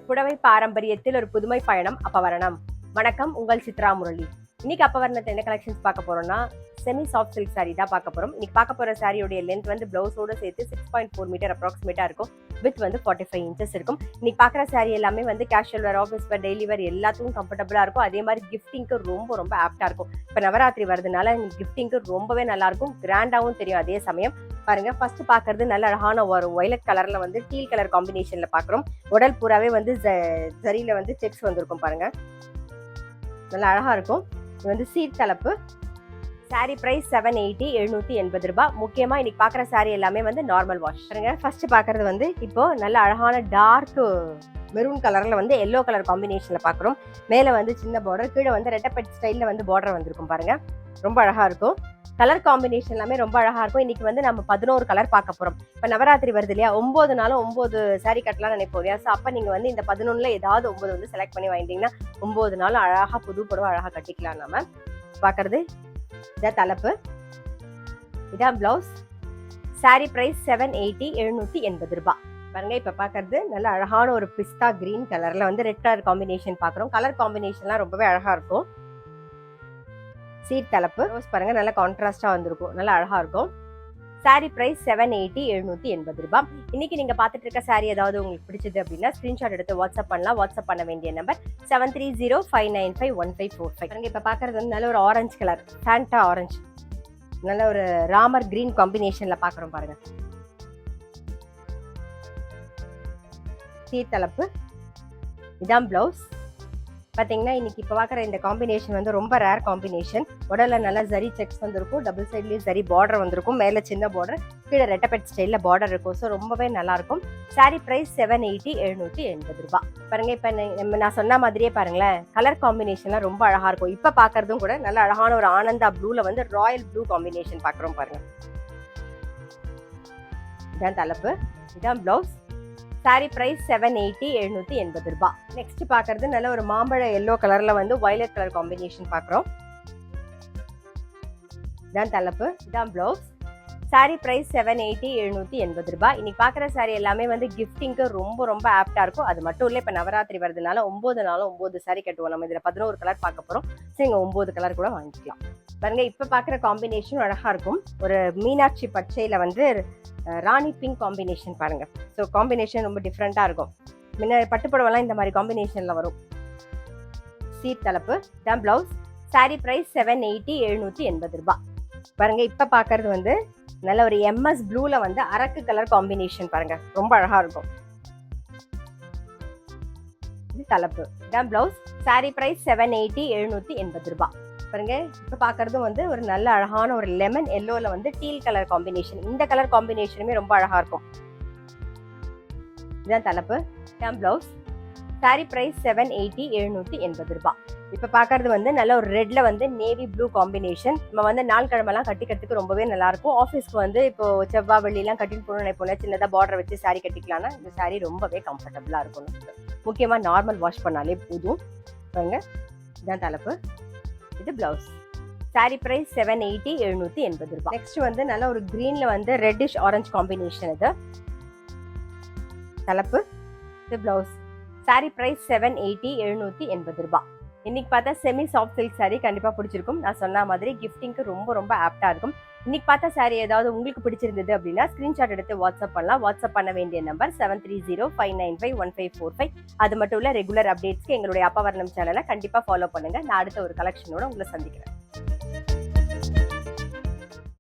புடவை பாரம்பரியத்தில் ஒரு புதுமை பயணம் அப்பவரணம். வணக்கம், உங்கள் சித்ரா முரளி. இன்னைக்கு அப்பவரணத்தை என்ன கலெக்ஷன்ஸ் பார்க்க போறோம்னா செமி சாஃப்ட் சில்க் சாரி தான் பார்க்க போறோம். இன்னைக்கு பார்க்க போற சாரியோட லென்த் வந்து பிளவுஸோட சேர்த்து 6.4 மீட்டர் அப்ராக்சிமேட்டா இருக்கும். வித் வந்து 45 இன்ச்சஸ் இருக்கும். இன்னைக்கு பார்க்குற சாரி எல்லாமே வந்து கேஷுவல் வேர், ஆஃபீஸ் வேர், டெய்லி வேர் எல்லாத்துக்கும் கம்ஃபர்டபுளா இருக்கும். அதே மாதிரி கிஃப்டிங்க்கு ரொம்ப ஆப்டா இருக்கும். இப்போ நவராத்திரி வருதுனால கிஃப்டிங்க்கு ரொம்பவே நல்லா இருக்கும், கிராண்டாவும் தெரியும். அதே சமயம் பாருங்க, ஃபர்ஸ்ட் பாக்குறது நல்ல அழகான ஒரு வயலட் கலர்ல வந்து டீல் கலர் காம்பினேஷன்ல பாக்குறோம். உடல் பூராவே வந்து ஜரியில வந்து செக்ஸ் வந்திருக்கும். பாருங்க, நல்லா அழகா இருக்கும். இது வந்து சீட் தலைப்பு. சாரி பிரைஸ் 780, 780 ரூபாய். முக்கியமா இன்னைக்கு பாக்குற சாரி எல்லாமே வந்து நார்மல் வாஷ். பாருங்க, ஃபர்ஸ்ட் பாக்குறது வந்து இப்போ நல்ல அழகான டார்க் மெரூன் கலர்ல வந்து எல்லோ கலர் காம்பினேஷன்ல பாக்குறோம். மேல வந்து சின்ன பார்டர், கீழே வந்து ரெட்டப்பட் ஸ்டைல்ல வந்து பார்டர் வந்திருக்கும். பாருங்க, ரொம்ப அழகா இருக்கும். கலர் காம்பினேஷன் எல்லாமே ரொம்ப அழகா இருக்கும். இன்னைக்கு வந்து நம்ம 11 கலர் பார்க்க போறோம். இப்ப நவராத்திரி வருது இல்லையா, 9 நாளும் 9 சாரி கட்டலாம் நினைப்போம் இல்லையா. ஸோ அப்ப நீங்க வந்து இந்த 11ல ஏதாவது 9 வந்து செலக்ட் பண்ணி வாங்கிட்டீங்கன்னா 9 நாளும் அழகா புது புடவை அழகா கட்டிக்கலாம். நாம பாக்குறது இதான் தலைப்பு, இதான் பிளவுஸ். சாரி பிரைஸ் 780, 780 ரூபாய். பாருங்க, இப்ப பாக்குறது நல்ல அழகான ஒரு பிஸ்தா கிரீன் கலர்ல வந்து ரெட் கலர் காம்பினேஷன் பாக்குறோம். கலர் காம்பினேஷன்லாம் ரொம்பவே அழகா இருக்கும். சீட் தலைப்பு பாருங்க, நல்ல கான்ட்ராஸ்டா வந்திருக்கும், நல்லா அழகா இருக்கும். சாரி பிரைஸ் 780, 780 ரூபாய். இன்னைக்கு நீங்க பாத்துட்டு இருக்க சாரி ஏதாவது உங்களுக்கு பிடிச்சது அப்படின்னா ஸ்கிரீன்ஷாட் எடுத்து வாட்ஸ்அப் பண்ணலாம். வாட்ஸ்அப் பண்ண வேண்டிய நம்பர் 7305951545. இப்ப பாக்குறது வந்து நல்ல ஒரு ஆரஞ்சு கலர், ஃபேண்டா ஆரஞ்சு, நல்ல ஒரு ராமர் கிரீன் காம்பினேஷன்ல பாக்குறோம். பாருங்க, சீட் தலைப்பு, இதான் பிளவுஸ். பாத்தீங்கன்னா இன்னைக்கு இப்ப பாக்குற இந்த காம்பினேஷன் வந்து ரொம்ப ரேர் காம்பினேஷன். உடல்ல நல்லா ஜரி செக்ஸ் வந்திருக்கும், டபுள் சைட்லயும் ஜரி பார்டர் வந்திருக்கும், மேல சின்ன பார்டர், கீழே ரெட்டப்பெட் ஸ்டைல்ல பார்டர் இருக்கும். ஸோ ரொம்பவே நல்லா இருக்கும். சாரி பிரைஸ் 780, 780 ரூபாய். பாருங்க, இப்ப நான் சொன்ன மாதிரியே பாருங்களேன், கலர் காம்பினேஷன்லாம் ரொம்ப அழகா இருக்கும். இப்ப பாக்குறதும் கூட நல்ல அழகான ஒரு ஆனந்தா ப்ளூல வந்து ராயல் ப்ளூ காம்பினேஷன் பாக்குறோம். பாருங்க, இதான் தலைப்பு, இதான் பிளவுஸ். சாரி பிரைஸ் 780, 780 ரூபாய். நெக்ஸ்ட் பாக்குறது நல்ல ஒரு மாம்பழ எல்லோ கலர்ல வந்து வயலட் கலர் காம்பினேஷன் பாக்குறோம். இதான் தலைப்பு, இதான் பிளவுஸ். சாரி பிரைஸ் 780, 780 ரூபாய். இன்னைக்கு பாக்குற சாரி எல்லாமே வந்து கிஃப்டிங்க்கு ரொம்ப ஆப்டா இருக்கும். அது மட்டும் இல்ல, இப்ப நவராத்திரி வருதுனால 9 நாளும் 9 சாரி கட்டுவோம். நம்ம இதுல 11 கலர் பார்க்க போறோம். சரி, இங்க 9 கலர் கூட வாங்கிக்கலாம். பாருங்க, இப்ப பாக்குற காம்பினேஷன் அழகா இருக்கும். ஒரு மீனாட்சி பச்சையில வந்து ராணி பிங்க் காம்பினேஷன் பாருங்க. ஸோ காம்பினேஷன் ரொம்ப டிஃப்ரெண்டா இருக்கும். முன்ன பட்டுப்புடவெல்லாம் இந்த மாதிரி காம்பினேஷன்ல வரும். சீட் தலைப்பு, தான் பிளவுஸ். சாரி பிரைஸ் 780, 780 ரூபாய். பாருங்க, இப்ப பாக்குறது வந்து நல்ல ஒரு MS ப்ளூல வந்து அரக்கு கலர் காம்பினேஷன் பாருங்க, ரொம்ப அழகா இருக்கும். இது தலைப்பு, தான் பிளவுஸ். சாரி பிரைஸ் 780, 780 ரூபாய். பாருங்க, இப்ப பாக்குறதும் வந்து ஒரு நல்ல அழகான ஒரு லெமன் எல்லோல வந்து டீல் கலர் காம்பினேஷன். இந்த கலர் காம்பினேஷனுமே ரொம்ப அழகா இருக்கும். இதுதான் தலைப்பு, தான் பிளவுஸ். சாரி பிரைஸ் 780, 780 ரூபாய். இப்ப பாக்குறது வந்து நல்ல ஒரு ரெட்ல வந்து நேவி ப்ளூ காம்பினேஷன். நம்ம வந்து நாள் கிழமெல்லாம் கட்டிக்கிறதுக்கு ரொம்பவே நல்லா இருக்கும். ஆஃபீஸ்க்கு வந்து இப்போ செவ்வாய் வெள்ளி எல்லாம் கட்டிட்டு போகணும் நினைப்போம், சின்னதா பார்டர் வச்சு சாரி கட்டிக்கலாம்னா இந்த சாரி ரொம்பவே கம்ஃபர்டபுளா இருக்கும். முக்கியமா நார்மல் வாஷ் பண்ணாலே போதும். பாருங்க, இதுதான் தலைப்பு, இது பிளவுஸ். சாரி பிரைஸ் 780, 780 ரூபாய். நெக்ஸ்ட் வந்து நல்ல ஒரு கிரீன்ல வந்து ரெட்டிஷ் ஆரஞ்சு காம்பினேஷன். இது தலைப்பு, இது பிளவுஸ். சாரி பிரைஸ் 780, 780 ரூபாய். இன்னைக்கு பார்த்தா செமி சாஃப்ட் சில்க் சாரி கண்டிப்பா பிடிச்சிருக்கும். நான் சொன்ன மாதிரி கிஃப்டிங்க்கு ரொம்ப ஆப்டா இருக்கும். இன்னைக்கு பார்த்த சாரி ஏதாவது உங்களுக்கு பிடிச்சிருந்தது அப்படின்னா ஸ்கிரீன்ஷாட் எடுத்து வாட்ஸ்அப் பண்ணலாம். வாட்ஸ்அப் பண்ண வேண்டிய நம்பர் 7305951545. அது மட்டும் இல்ல, ரெகுலர் அப்டேட்ஸ்க்கு எங்களுடைய அப்பவரணம் சேனலை கண்டிப்பா ஃபாலோ பண்ணுங்க. நான் அடுத்த ஒரு கலெக்ஷனோட உங்களை சந்திக்கிறேன்.